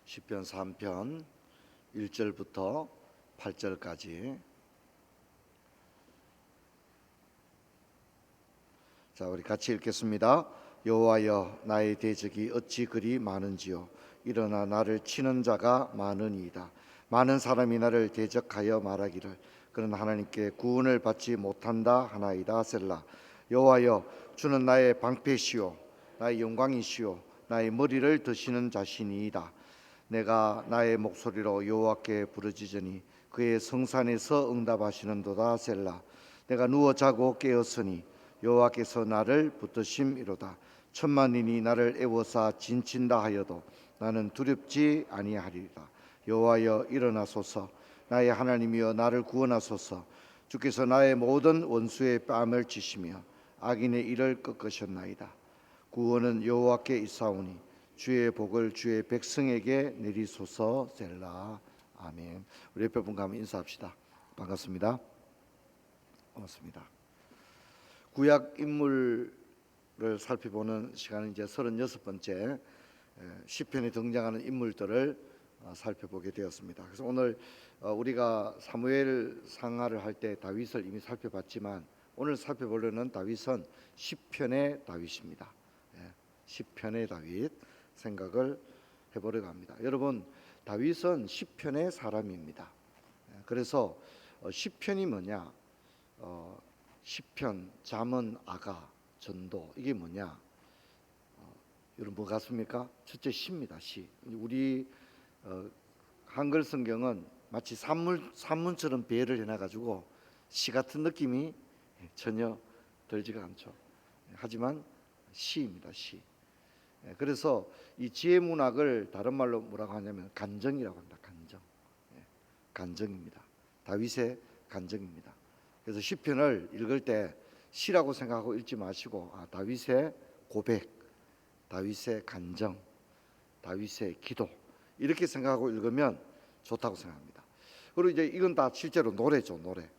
시편 3편 1절부터 8절까지. 자, 우리 같이 읽겠습니다. 여호와여, 나의 대적이 어찌 그리 많은지요. 일어나 나를 치는 자가 많으니이다. 많은 사람이 나를 대적하여 말하기를 그는 하나님께 구원을 받지 못한다 하나이다. 셀라. 여호와여, 주는 나의 방패시오 나의 영광이시오 나의 머리를 드시는 자신이이다. 내가 나의 목소리로 여호와께 부르짖으니 그의 성산에서 응답하시는도다. 셀라. 내가 누워 자고 깨었으니 여호와께서 나를 붙드심이로다. 천만인이 나를 애워싸 진친다 하여도 나는 두렵지 아니하리라. 여호와여, 일어나소서. 나의 하나님이여, 나를 구원하소서. 주께서 나의 모든 원수의 뺨을 치시며 악인의 일을 꺾으셨나이다. 구원은 여호와께 있사오니 주의 복을 주의 백성에게 내리소서. 셀라. 아멘. 우리 옆에 분과 한번 인사합시다. 반갑습니다. 고맙습니다. 구약 인물을 살펴보는 시간은 이제 36번째 시편에 등장하는 인물들을 살펴보게 되었습니다. 그래서 오늘 우리가 사무엘 상하를 할 때 다윗을 이미 살펴봤지만 오늘 살펴보려는 다윗은 시편의 다윗입니다. 시편의 다윗 생각을 해보려고 합니다. 여러분, 다윗은 시편의 사람입니다. 그래서 시편이 뭐냐? 시편, 잠언, 아가, 전도, 이게 뭐냐? 여러분 뭐 같습니까? 첫째 시입니다. 시. 우리 한글 성경은 마치 산문처럼 배열을 해놔가지고 시 같은 느낌이 전혀 들지가 않죠. 하지만 시입니다. 시. 그래서 이 지혜 문학을 다른 말로 뭐라고 하냐면 간정이라고 합니다. 간정. 간정입니다. 다윗의 간정입니다. 그래서 시편을 읽을 때 시라고 생각하고 읽지 마시고 다윗의 고백, 다윗의 간정, 다윗의 기도, 이렇게 생각하고 읽으면 좋다고 생각합니다. 그리고 이제 이건 다 실제로 노래죠, 노래.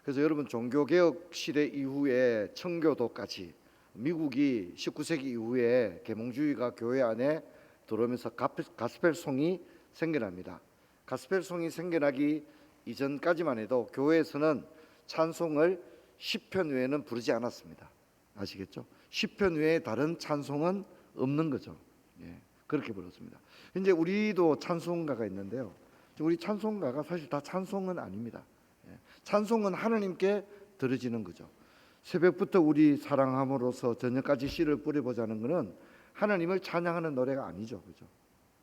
그래서 여러분, 종교개혁 시대 이후에 청교도까지 미국이 19세기 이후에 계몽주의가 교회 안에 들어오면서 가스펠송이 생겨납니다. 가스펠송이 생겨나기 이전까지만 해도 교회에서는 찬송을 시편 외에는 부르지 않았습니다. 아시겠죠? 시편 외에 다른 찬송은 없는 거죠. 그렇게 불렀습니다. 이제 우리도 찬송가가 있는데요. 우리 찬송가가 사실 다 찬송은 아닙니다. 찬송은 하나님께 드려지는 거죠. 새벽부터 우리 사랑함으로써 저녁까지 씨를 뿌려보자는 것은 하나님을 찬양하는 노래가 아니죠, 그죠?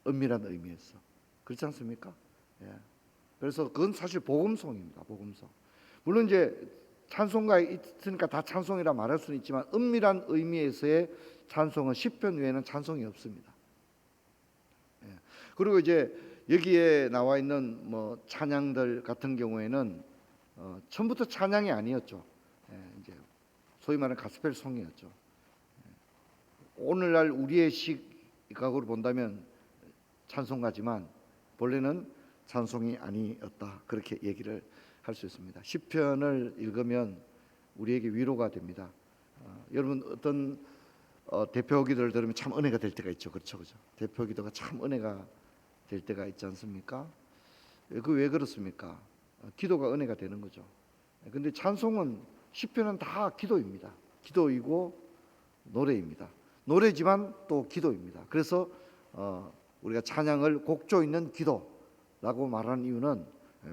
엄밀한 의미에서 그렇지 않습니까? 그래서 그건 사실 복음송입니다, 복음송. 물론 이제 찬송가에 있으니까 다 찬송이라 말할 수는 있지만 엄밀한 의미에서의 찬송은 시편 외에는 찬송이 없습니다. 그리고 이제 여기에 나와 있는 뭐 찬양들 같은 경우에는 처음부터 찬양이 아니었죠. 이제 소위 말하는 가스펠송이었죠. 오늘날 우리의 시각으로 본다면 찬송가지만 본래는 찬송이 아니었다, 그렇게 얘기를 할 수 있습니다. 시편을 읽으면 우리에게 위로가 됩니다. 여러분, 어떤 대표 기도를 들으면 참 은혜가 될 때가 있죠, 그렇죠, 그죠? 대표 기도가 참 은혜가 될 때가 있지 않습니까? 그 왜 그렇습니까? 기도가 은혜가 되는 거죠. 근데 찬송은, 시편은 다 기도입니다. 기도이고 노래입니다. 노래지만 또 기도입니다. 그래서 우리가 찬양을 곡조 있는 기도라고 말하는 이유는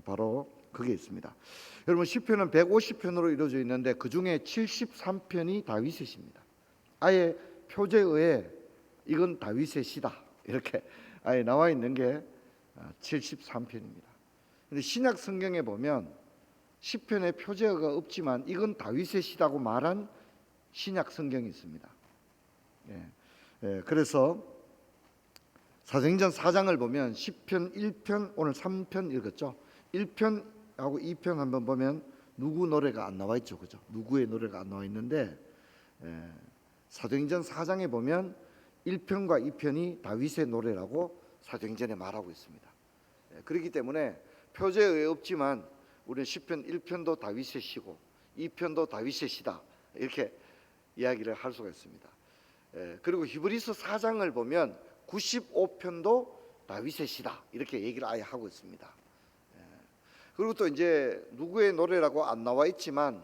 바로 그게 있습니다. 여러분, 시편은 150편으로 이루어져 있는데 그 중에 73편이 다윗의 시입니다. 아예 표제에 의해 이건 다윗의 시다, 이렇게 아예 나와 있는 게 73편입니다. 근데 신약 성경에 보면 시편에 표제어가 없지만 이건 다윗의 시라고 말한 신약 성경이 있습니다. 그래서 사도행전 4장을 보면 시편 1편, 오늘 3편 읽었죠. 1편하고 2편 한번 보면 누구 노래가 안 나와 있죠, 그죠? 누구의 노래가 안 나와 있는데 사도행전 4장에 보면 1편과 2편이 다윗의 노래라고 사도행전에 말하고 있습니다. 그렇기 때문에 표제에 없지만 우리는 시편 1편도 다윗의 시고 2편도 다윗의 시다, 이렇게 이야기를 할 수가 있습니다. 그리고 히브리서 4장을 보면 95편도 다윗의 시다 이렇게 얘기를 아예 하고 있습니다. 그리고 또 이제 누구의 노래라고 안 나와 있지만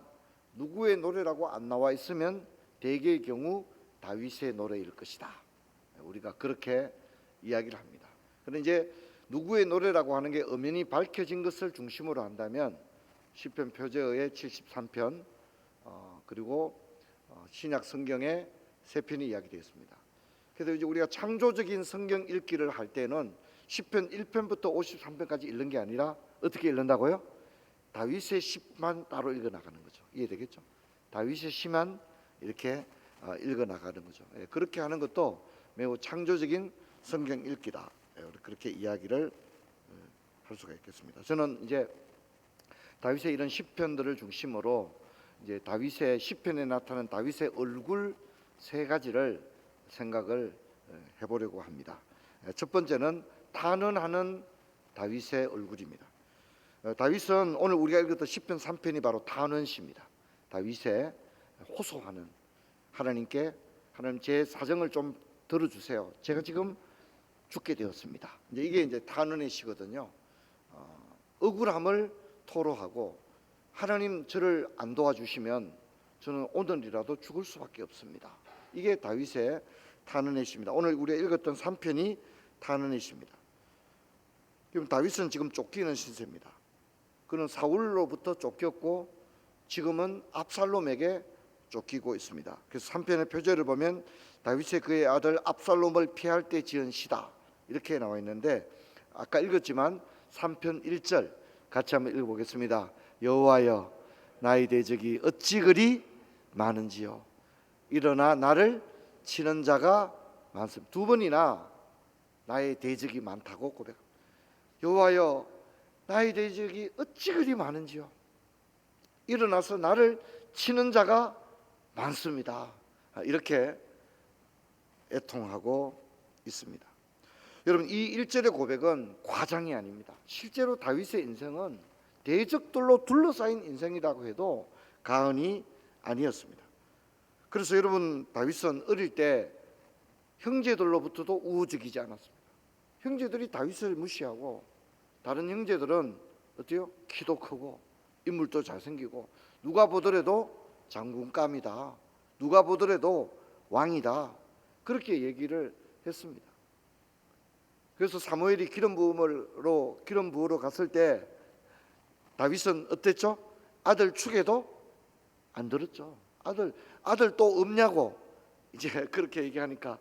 누구의 노래라고 안 나와 있으면 대개의 경우 다윗의 노래일 것이다. 우리가 그렇게 이야기를 합니다. 그런데 이제 누구의 노래라고 하는 게 엄연히 밝혀진 것을 중심으로 한다면 시편 표제어의 73편 그리고 신약 성경의 세 편이 이야기되었습니다. 그래서 이제 우리가 창조적인 성경 읽기를 할 때는 시편 1편부터 53편까지 읽는 게 아니라 어떻게 읽는다고요? 다윗의 시만 따로 읽어 나가는 거죠. 이해되겠죠? 다윗의 시만 이렇게 읽어 나가는 거죠. 그렇게 하는 것도 매우 창조적인 성경 읽기다. 그렇게 이야기를 할 수가 있겠습니다. 저는 이제 다윗의 이런 시편들을 중심으로 이제 다윗의 시편에 나타나는 다윗의 얼굴 세 가지를 생각을 해보려고 합니다. 첫 번째는 탄원하는 다윗의 얼굴입니다. 다윗은 오늘 우리가 읽었던 시편 3편이 바로 탄원시입니다. 다윗의 호소하는 하나님께 하나님 제 사정을 좀 들어주세요. 제가 지금 죽게 되었습니다. 이게 이제 탄원의 시거든요. 억울함을 토로하고 하나님 저를 안 도와주시면 저는 오늘이라도 죽을 수밖에 없습니다. 이게 다윗의 탄원의 시입니다. 오늘 우리가 읽었던 3편이 탄원의 시입니다. 그럼 다윗은 지금 쫓기는 신세입니다. 그는 사울로부터 쫓겼고 지금은 압살롬에게 쫓기고 있습니다. 그래서 3편의 표제를 보면 다윗의 그의 아들 압살롬을 피할 때 지은 시다 이렇게 나와 있는데 아까 읽었지만 3편 1절 같이 한번 읽어보겠습니다. 여호와여 나의 대적이 어찌 그리 많은지요 일어나 나를 치는 자가 많습니다. 두 번이나 나의 대적이 많다고 고백합니다. 여호와여 나의 대적이 어찌 그리 많은지요 일어나서 나를 치는 자가 많습니다. 이렇게 애통하고 있습니다. 여러분 이 1절의 고백은 과장이 아닙니다. 실제로 다윗의 인생은 대적들로 둘러싸인 인생이라고 해도 과언이 아니었습니다. 그래서 여러분 다윗은 어릴 때 형제들로부터도 우호적이지 않았습니다. 형제들이 다윗을 무시하고 다른 형제들은 어때요? 키도 크고 인물도 잘생기고 누가 보더라도 장군감이다. 누가 보더라도 왕이다. 그렇게 얘기를 했습니다. 그래서 사무엘이 기름 부으러 갔을 때 다윗은 어땠죠? 아들 축에도 안 들었죠. 아들 또 없냐고 이제 그렇게 얘기하니까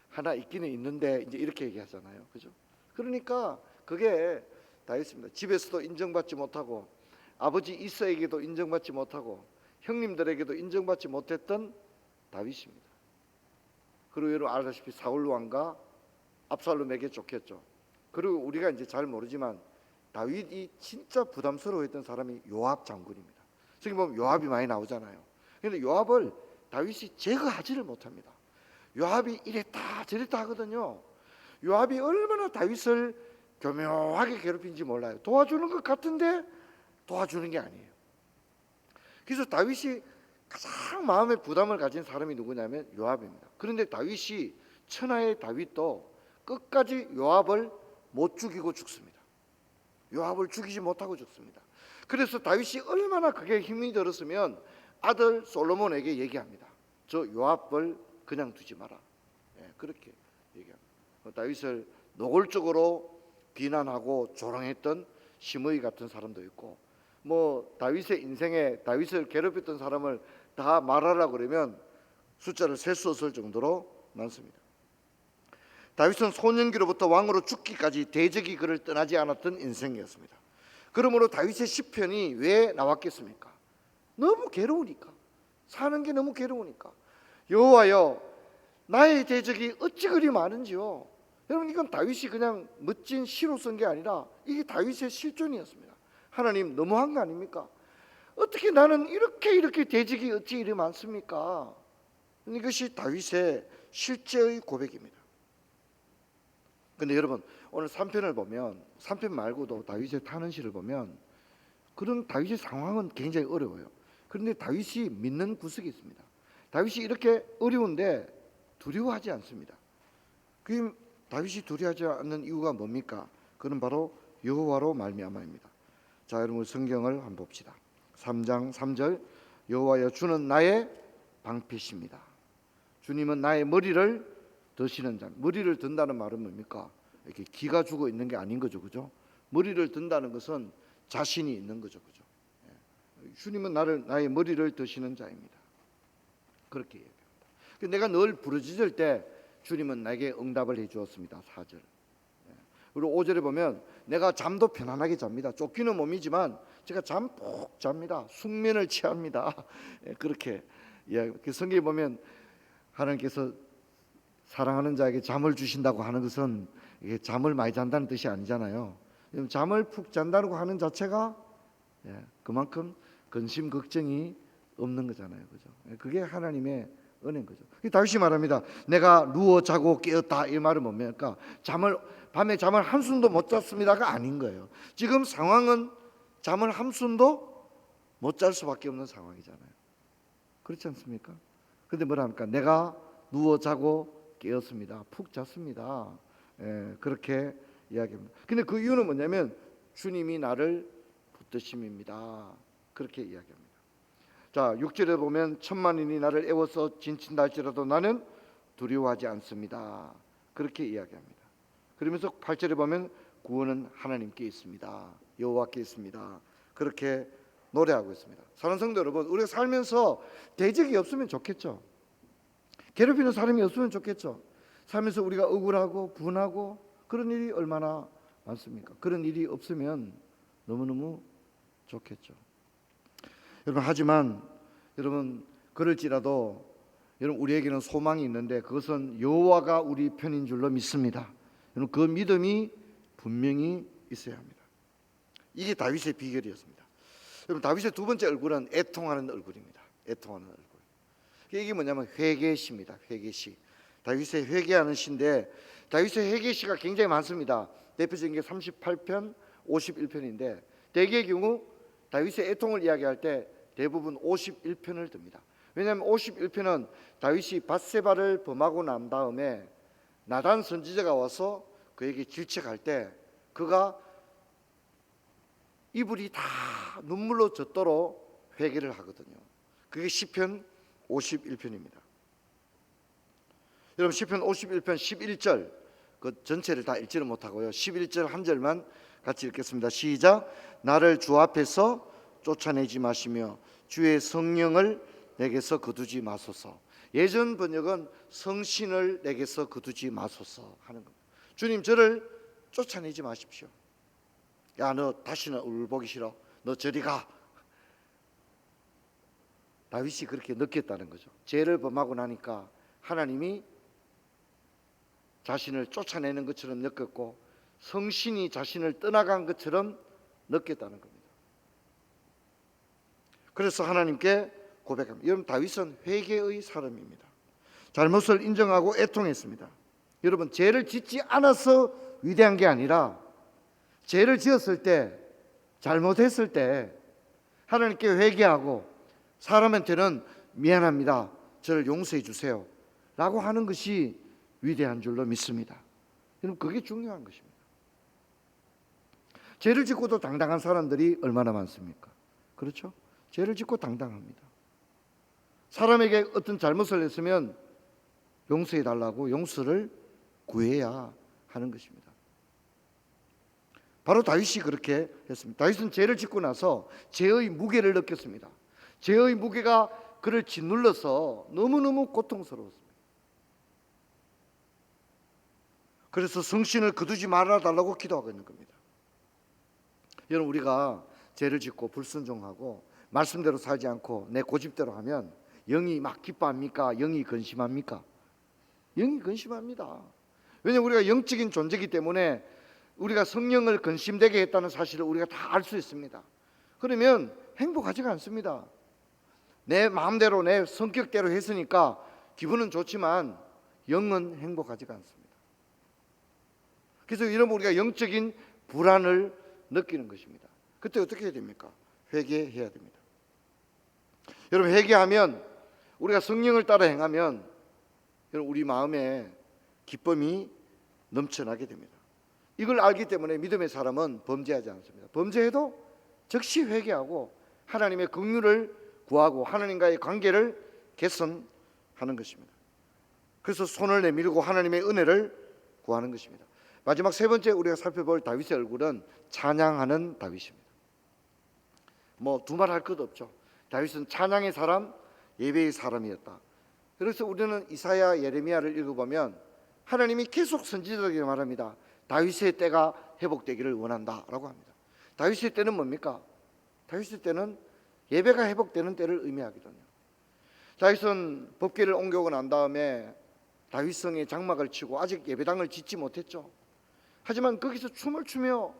하나 있기는 있는데 이제 이렇게 얘기하잖아요. 그죠? 그러니까 그게 다윗입니다. 집에서도 인정받지 못하고 아버지 이사에게도 인정받지 못하고 형님들에게도 인정받지 못했던 다윗입니다. 그리고 여러분 알다시피 사울 왕과 압살롬에게 쫓겼죠. 그리고 우리가 이제 잘 모르지만 다윗이 진짜 부담스러워했던 사람이 요압 장군입니다. 저기 보면 요압이 많이 나오잖아요. 그런데 요압을 다윗이 제거하지를 못합니다. 요압이 이랬다 저랬다 하거든요. 요압이 얼마나 다윗을 교묘하게 괴롭힌지 몰라요. 도와주는 것 같은데 도와주는 게 아니에요. 그래서 다윗이 가장 마음의 부담을 가진 사람이 누구냐면 요압입니다. 그런데 다윗이 천하의 다윗도 끝까지 요압을 못 죽이고 죽습니다. 요압을 죽이지 못하고 죽습니다. 그래서 다윗이 얼마나 그게 힘이 들었으면 아들 솔로몬에게 얘기합니다. 저 요압을 그냥 두지 마라. 그렇게 얘기합니다. 다윗을 노골적으로 비난하고 조롱했던 시므이 같은 사람도 있고 뭐 다윗의 인생에 다윗을 괴롭혔던 사람을 다 말하라 그러면 숫자를 셀 수 없을 정도로 많습니다. 다윗은 소년기로부터 왕으로 죽기까지 대적이 그를 떠나지 않았던 인생이었습니다. 그러므로 다윗의 시편이 왜 나왔겠습니까? 너무 괴로우니까. 사는 게 너무 괴로우니까. 여호와여 나의 대적이 어찌 그리 많은지요. 여러분 이건 다윗이 그냥 멋진 시로 쓴 게 아니라 이게 다윗의 실존이었습니다. 하나님 너무한 거 아닙니까? 어떻게 나는 이렇게 대적이 어찌 이리 많습니까? 이것이 다윗의 실제의 고백입니다. 근데 여러분 오늘 3편을 보면 3편 말고도 다윗의 탄원시를 보면 그런 다윗의 상황은 굉장히 어려워요. 그런데 다윗이 믿는 구석이 있습니다. 다윗이 이렇게 어려운데 두려워하지 않습니다. 그 다윗이 두려워하지 않는 이유가 뭡니까? 그는 바로 여호와로 말미암아입니다. 자, 여러분 성경을 한번 봅시다. 3장 3절 여호와여 주는 나의 방패십니다. 주님은 나의 머리를 드시는 자. 머리를 든다는 말은 뭡니까? 이렇게 기가 죽어 있는 게 아닌 거죠, 그죠? 머리를 든다는 것은 자신이 있는 거죠, 그죠? 주님은 나의 머리를 드시는 자입니다. 그렇게 얘기합니다. 내가 늘 부르짖을 때 주님은 나에게 응답을 해주었습니다. 4절. 그리고 5절에 보면 내가 잠도 편안하게 잡니다. 쫓기는 몸이지만 제가 잠 푹 잡니다. 숙면을 취합니다. 그렇게 성경에 보면 하나님께서 사랑하는 자에게 잠을 주신다고 하는 것은 이게 잠을 많이 잔다는 뜻이 아니잖아요. 잠을 푹 잔다고 하는 자체가 그만큼 근심 걱정이 없는 거잖아요, 그죠? 그게 하나님의 은혜인 거죠. 다윗이 말합니다. 내가 누워 자고 깨었다. 이 말은 뭡니까? 밤에 잠을 한숨도 못 잤습니다가 아닌 거예요. 지금 상황은 잠을 한숨도 못 잘 수밖에 없는 상황이잖아요. 그렇지 않습니까? 그런데 뭐라 합니까? 내가 누워 자고 깨었습니다. 푹 잤습니다. 그렇게 이야기합니다. 근데 그 이유는 뭐냐면 주님이 나를 붙드심입니다. 그렇게 이야기합니다. 자, 6절에 보면 천만인이 나를 애워서 진친다 할지라도 나는 두려워하지 않습니다. 그렇게 이야기합니다. 그러면서 8절에 보면 구원은 하나님께 있습니다. 여호와께 있습니다. 그렇게 노래하고 있습니다. 사랑하는 성도 여러분, 우리가 살면서 대적이 없으면 좋겠죠. 괴롭히는 사람이 없으면 좋겠죠. 살면서 우리가 억울하고 분하고 그런 일이 얼마나 많습니까? 그런 일이 없으면 너무너무 좋겠죠. 여러분, 하지만 여러분 그럴지라도 여러분 우리에게는 소망이 있는데 그것은 여호와가 우리 편인 줄로 믿습니다. 여러분 그 믿음이 분명히 있어야 합니다. 이게 다윗의 비결이었습니다. 여러분 다윗의 두 번째 얼굴은 애통하는 얼굴입니다. 애통하는 얼굴. 이게 뭐냐면 회개시입니다. 회개시. 다윗의 회개하는 시인데 다윗의 회개시가 굉장히 많습니다. 대표적인 게 38편, 51편인데 대개의 경우 다윗의 애통을 이야기할 때 대부분 51편을 듭니다. 왜냐하면 51편은 다윗이 밧세바를 범하고 난 다음에 나단 선지자가 와서 그에게 질책할 때 그가 이불이 다 눈물로 젖도록 회개를 하거든요. 그게 시편 51편입니다. 여러분 시편 51편 11절 그 전체를 다 읽지는 못하고요. 11절 한 절만 같이 읽겠습니다. 시작. 나를 주 앞에서 쫓아내지 마시며 주의 성령을 내게서 거두지 마소서. 예전 번역은 성신을 내게서 거두지 마소서 하는 겁니다. 주님 저를 쫓아내지 마십시오. 야 너 다시는 얼굴 보기 싫어. 너 저리 가. 다윗이 그렇게 느꼈다는 거죠. 죄를 범하고 나니까 하나님이 자신을 쫓아내는 것처럼 느꼈고 성신이 자신을 떠나간 것처럼 느꼈다는 겁니다. 그래서 하나님께 고백합니다. 여러분 다윗은 회개의 사람입니다. 잘못을 인정하고 애통했습니다. 여러분 죄를 짓지 않아서 위대한 게 아니라 죄를 지었을 때 잘못했을 때 하나님께 회개하고 사람한테는 미안합니다. 저를 용서해 주세요 라고 하는 것이 위대한 줄로 믿습니다. 여러분 그게 중요한 것입니다. 죄를 짓고도 당당한 사람들이 얼마나 많습니까? 그렇죠? 죄를 짓고 당당합니다. 사람에게 어떤 잘못을 했으면 용서해 달라고 용서를 구해야 하는 것입니다. 바로 다윗이 그렇게 했습니다. 다윗은 죄를 짓고 나서 죄의 무게를 느꼈습니다. 죄의 무게가 그를 짓눌러서 너무너무 고통스러웠습니다. 그래서 성신을 거두지 말아달라고 기도하고 있는 겁니다. 여러분 우리가 죄를 짓고 불순종하고 말씀대로 살지 않고 내 고집대로 하면 영이 막 기뻐합니까? 영이 근심합니까? 영이 근심합니다. 왜냐하면 우리가 영적인 존재이기 때문에 우리가 성령을 근심되게 했다는 사실을 우리가 다 알 수 있습니다. 그러면 행복하지가 않습니다. 내 마음대로 내 성격대로 했으니까 기분은 좋지만 영은 행복하지가 않습니다. 그래서 이러면 우리가 영적인 불안을 느끼는 것입니다. 그때 어떻게 해야 됩니까? 회개해야 됩니다. 여러분 회개하면 우리가 성령을 따라 행하면 여러분 우리 마음에 기쁨이 넘쳐나게 됩니다. 이걸 알기 때문에 믿음의 사람은 범죄하지 않습니다. 범죄해도 즉시 회개하고 하나님의 긍휼을 구하고 하나님과의 관계를 개선하는 것입니다. 그래서 손을 내밀고 하나님의 은혜를 구하는 것입니다. 마지막 세 번째 우리가 살펴볼 다윗의 얼굴은 찬양하는 다윗입니다. 뭐 두말할 것 없죠. 다윗은 찬양의 사람, 예배의 사람이었다. 그래서 우리는 이사야, 예레미야를 읽어보면 하나님이 계속 선지자들에게 말합니다. 다윗의 때가 회복되기를 원한다라고 합니다. 다윗의 때는 뭡니까? 다윗의 때는 예배가 회복되는 때를 의미하거든요. 다윗은 법궤를 옮겨오고 난 다음에 다윗성에 장막을 치고 아직 예배당을 짓지 못했죠. 하지만 거기서 춤을 추며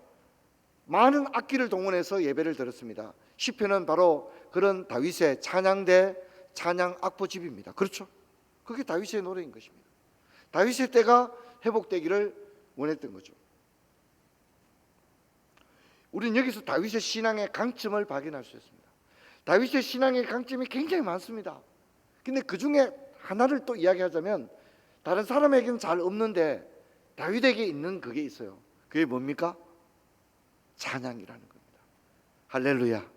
많은 악기를 동원해서 예배를 드렸습니다. 시편은 바로 그런 다윗의 찬양대, 찬양 악보집입니다. 그렇죠? 그게 다윗의 노래인 것입니다. 다윗의 때가 회복되기를 원했던 거죠. 우리는 여기서 다윗의 신앙의 강점을 발견할 수 있습니다. 다윗의 신앙의 강점이 굉장히 많습니다. 근데 그 중에 하나를 또 이야기하자면 다른 사람에게는 잘 없는데 다윗에게 있는 그게 있어요. 그게 뭡니까? 찬양이라는 겁니다. 할렐루야.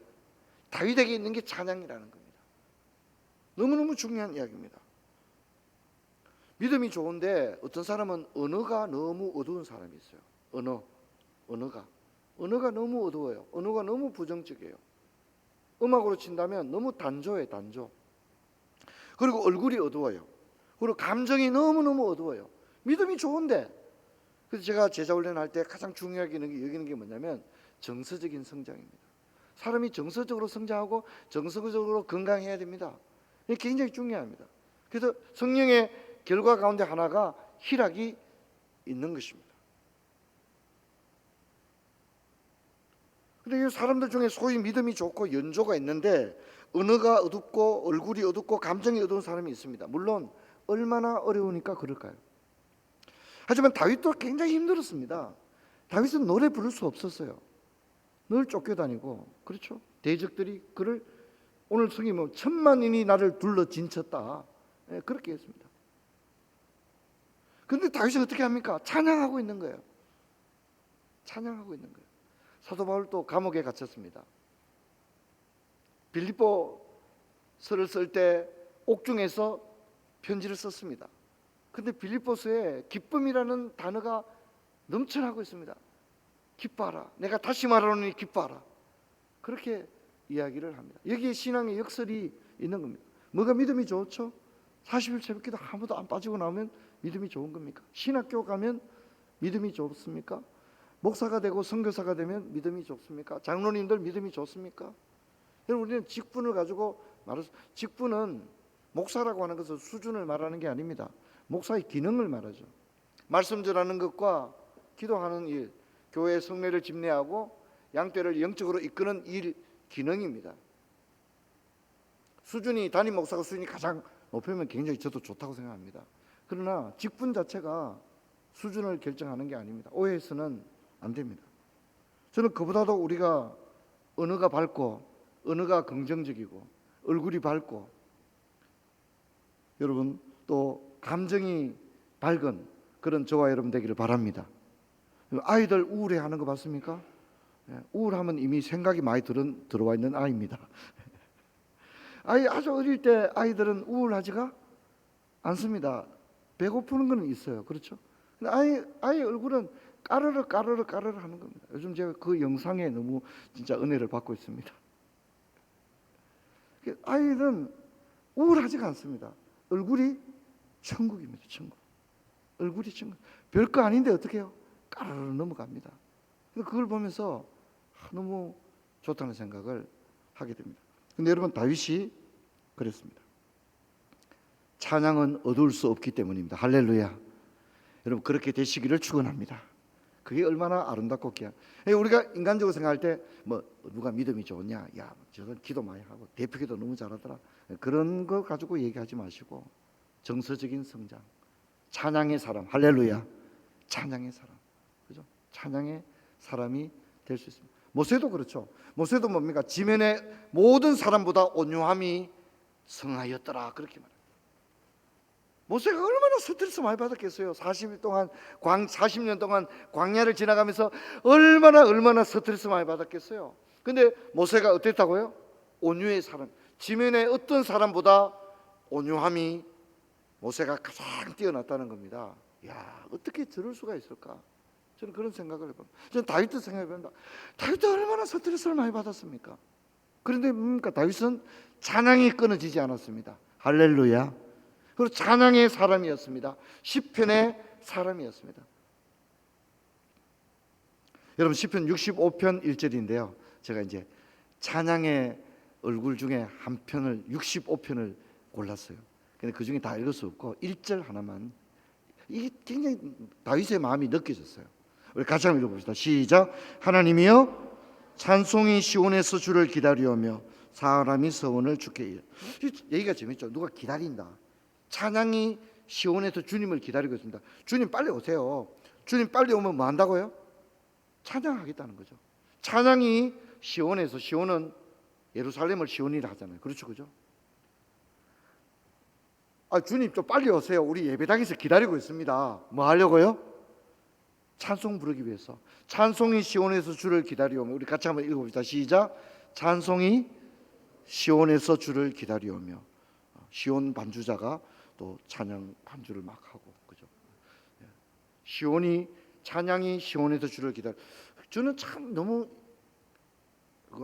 다윗에게 있는 게 찬양이라는 겁니다. 너무너무 중요한 이야기입니다. 믿음이 좋은데 어떤 사람은 언어가 너무 어두운 사람이 있어요. 언어가 너무 어두워요. 언어가 너무 부정적이에요. 음악으로 친다면 너무 단조해요. 단조. 그리고 얼굴이 어두워요. 그리고 감정이 너무너무 어두워요. 믿음이 좋은데. 그래서 제가 제자 훈련할 때 가장 중요하게 여기는 게 뭐냐면 정서적인 성장입니다. 사람이 정서적으로 성장하고 정서적으로 건강해야 됩니다. 이게 굉장히 중요합니다. 그래서 성령의 결과 가운데 하나가 희락이 있는 것입니다. 근데 이 사람들 중에 소위 믿음이 좋고 연조가 있는데 언어가 어둡고 얼굴이 어둡고 감정이 어두운 사람이 있습니다. 물론 얼마나 어려우니까 그럴까요? 하지만 다윗도 굉장히 힘들었습니다. 다윗은 노래 부를 수 없었어요. 늘 쫓겨다니고, 그렇죠? 대적들이 그를 오늘 성이 뭐 1000만인이 나를 둘러 진쳤다, 그렇게 했습니다. 그런데 다윗이 어떻게 합니까? 찬양하고 있는 거예요. 찬양하고 있는 거예요. 사도 바울도 감옥에 갇혔습니다. 빌립보서를 쓸 때 옥중에서 편지를 썼습니다. 그런데 빌립보서에 기쁨이라는 단어가 넘쳐나고 있습니다. 기뻐하라. 내가 다시 말하노니 기뻐하라. 그렇게 이야기를 합니다. 여기에 신앙의 역설이 있는 겁니다. 뭐가 믿음이 좋죠? 40일 새벽기도 아무도 안 빠지고 나오면 믿음이 좋은 겁니까? 신학교 가면 믿음이 좋습니까? 목사가 되고 선교사가 되면 믿음이 좋습니까? 장로님들 믿음이 좋습니까? 여러분, 우리는 직분을 가지고 말해서, 직분은 목사라고 하는 것은 수준을 말하는 게 아닙니다. 목사의 기능을 말하죠. 말씀 전하는 것과 기도하는 일, 교회의 성례를 집례하고 양떼를 영적으로 이끄는 일 기능입니다. 수준이, 담임 목사가 수준이 가장 높으면 굉장히 저도 좋다고 생각합니다. 그러나 직분 자체가 수준을 결정하는 게 아닙니다. 오해해서는 안 됩니다. 저는 그보다도 우리가 언어가 밝고 언어가 긍정적이고 얼굴이 밝고 여러분 또 감정이 밝은 그런 저와 여러분 되기를 바랍니다. 아이들 우울해하는 거 봤습니까? 우울하면 이미 생각이 많이 들어와 있는 아이입니다. 아주 어릴 때 아이들은 우울하지가 않습니다. 배고프는 건 있어요. 그렇죠? 근데 아이 얼굴은 까르르 하는 겁니다. 요즘 제가 그 영상에 너무 진짜 은혜를 받고 있습니다. 아이는 우울하지가 않습니다. 얼굴이 천국입니다. 천국. 얼굴이 천국. 별거 아닌데 어떻게 해요? 까르르 넘어갑니다. 그걸 보면서 너무 좋다는 생각을 하게 됩니다. 근데 여러분, 다윗이 그랬습니다. 찬양은 어두울 수 없기 때문입니다. 할렐루야. 여러분, 그렇게 되시기를 축원합니다. 그게 얼마나 아름답고 귀한. 우리가 인간적으로 생각할 때 뭐 누가 믿음이 좋냐, 야 저건 기도 많이 하고 대표기도 너무 잘하더라, 그런 거 가지고 얘기하지 마시고 정서적인 성장, 찬양의 사람, 할렐루야, 찬양의 사람, 그죠? 찬양의 사람이 될 수 있습니다. 모세도 그렇죠. 모세도 뭡니까? 지면의 모든 사람보다 온유함이 성하였더라, 그렇게 말합니다. 모세가 얼마나 스트레스 많이 받았겠어요. 40년 동안 광야를 지나가면서 얼마나 스트레스 많이 받았겠어요. 근데 모세가 어땠다고요? 온유의 사람, 지면의 어떤 사람보다 온유함이 모세가 가장 뛰어났다는 겁니다. 야, 어떻게 저럴 수가 있을까? 저는 그런 생각을 해봅니다. 저는 다윗도 생각해봅니다. 다윗도 얼마나 스트레스를 많이 받았습니까? 그런데 뭡니까? 다윗은 찬양이 끊어지지 않았습니다. 할렐루야. 그리고 찬양의 사람이었습니다. 시편의 사람이었습니다. 여러분, 시편 65편 1절인데요. 제가 이제 찬양의 얼굴 중에 한 편을 65편을 골랐어요. 근데 그 중에 다 읽을 수 없고 1절 하나만. 이게 굉장히 다윗의 마음이 느껴졌어요. 우리 같이 한번 읽어봅시다. 시작. 하나님이여, 찬송이 시온에서 주를 기다리오며 사람이 서원을 주께. 얘기가 재밌죠. 누가 기다린다. 찬양이 시온에서 주님을 기다리고 있습니다. 주님 빨리 오세요. 주님 빨리 오면 뭐 한다고요? 찬양하겠다는 거죠. 찬양이 시온에서, 시온은 예루살렘을 시온이라 하잖아요. 그렇죠, 그죠? 주님 좀 빨리 오세요. 우리 예배당에서 기다리고 있습니다. 뭐 하려고요? 찬송 부르기 위해서. 찬송이 시온에서 주를 기다리오며. 우리 같이 한번 읽어봅시다. 시작. 찬송이 시온에서 주를 기다리오며. 시온 반주자가 또 찬양 반주를 막 하고, 그죠? 시온이, 찬양이 시온에서 주를 기다려. 저는 참 너무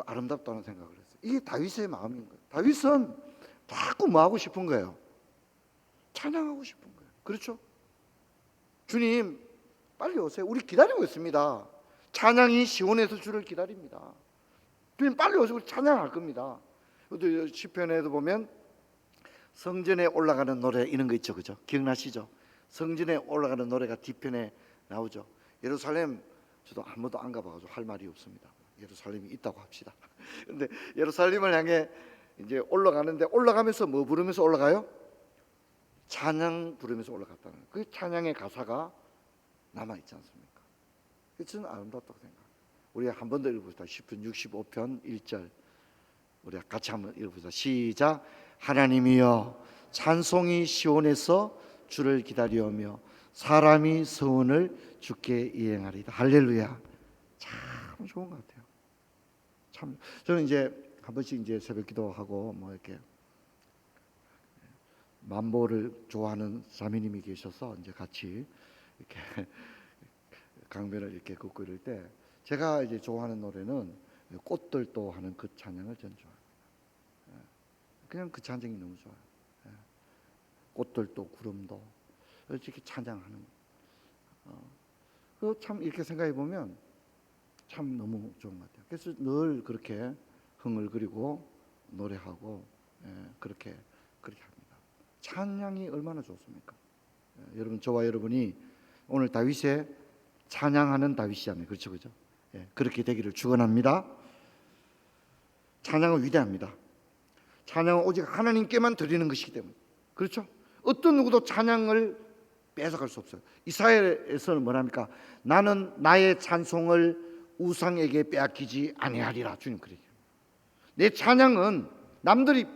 아름답다는 생각을 했어요. 이게 다윗의 마음인 거예요. 다윗은 자꾸 뭐 하고 싶은 거예요? 찬양하고 싶은 거예요. 그렇죠? 주님 빨리 오세요. 우리 기다리고 있습니다. 찬양이 시온에서 주를 기다립니다. 주님 빨리 오세요. 우리 찬양할 겁니다. 또 시편에도 보면 성전에 올라가는 노래 이런 거 있죠, 그죠? 기억나시죠? 성전에 올라가는 노래가 뒤편에 나오죠. 예루살렘 저도 한 번도 안 가봐가지고 할 말이 없습니다. 예루살렘이 있다고 합시다. 근데 예루살렘을 향해 이제 올라가는데, 올라가면서 뭐 부르면서 올라가요? 찬양 부르면서 올라갔다는 거예요. 그 찬양의 가사가 남아 있지 않습니까? 저는 아름답다고 생각합니다. 우리 한 번 더 읽어봅시다. 시편 65편 1절. 우리 같이 한번 읽어보자. 시작. 하나님이여, 찬송이 시온에서 주를 기다리오며 사람이 서원을 주께 이행하리이다. 할렐루야. 참 좋은 것 같아요. 참 저는 이제 한 번씩 이제 새벽 기도하고 뭐 이렇게 만보를 좋아하는 자매님이 계셔서 이제 같이 이렇게 강변을 이렇게 걷고 이럴 때 제가 이제 좋아하는 노래는 꽃들도 하는 그 찬양을 전 좋아합니다. 그냥 그 찬양이 너무 좋아요. 꽃들도 구름도 이렇게 찬양하는. 참 이렇게 생각해 보면 참 너무 좋은 것 같아요. 그래서 늘 그렇게 흥얼거리고 노래하고 그렇게 합니다. 찬양이 얼마나 좋습니까? 여러분, 저와 여러분이 오늘 다윗의 찬양하는 다윗이잖아요. 그렇죠, 그죠? 그렇게 되기를 축원합니다. 찬양은 위대합니다. 찬양은 오직 하나님께만 드리는 것이기 때문에. 그렇죠? 어떤 누구도 찬양을 뺏어갈 수 없어요. 이사야에서는 뭐랍니까? 나는 나의 찬송을 우상에게 빼앗기지 아니하리라. 주님 그래요. 내 찬양은 남들이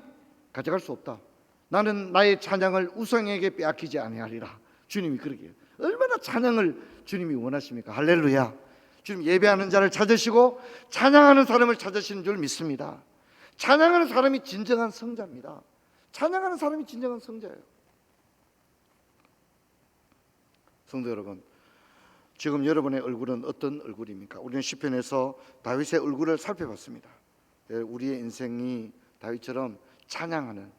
가져갈 수 없다. 나는 나의 찬양을 우상에게 빼앗기지 아니하리라. 주님이 그러게 해요. 얼마나 찬양을 주님이 원하십니까? 할렐루야. 주님 예배하는 자를 찾으시고 찬양하는 사람을 찾으시는 줄 믿습니다. 찬양하는 사람이 진정한 성자입니다. 찬양하는 사람이 진정한 성자예요. 성도 여러분, 지금 여러분의 얼굴은 어떤 얼굴입니까? 우리는 시편에서 다윗의 얼굴을 살펴봤습니다. 우리의 인생이 다윗처럼 찬양하는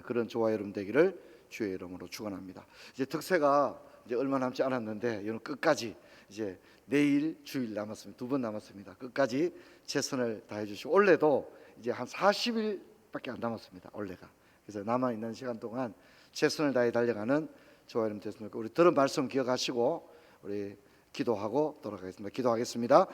그런 저와 여러분 되기를 주의 이름으로 축원합니다. 이제 특세가 이제 얼마 남지 않았는데 여러분 끝까지 이제 내일 주일 남았습니다. 2번 남았습니다. 끝까지 최선을 다해 주시고 올해도 이제 한 40일밖에 안 남았습니다. 올해가. 그래서 남아 있는 시간 동안 최선을 다해 달려가는 저와 여러분 됐습니까? 우리 들은 말씀 기억하시고 우리 기도하고 돌아가겠습니다. 기도하겠습니다.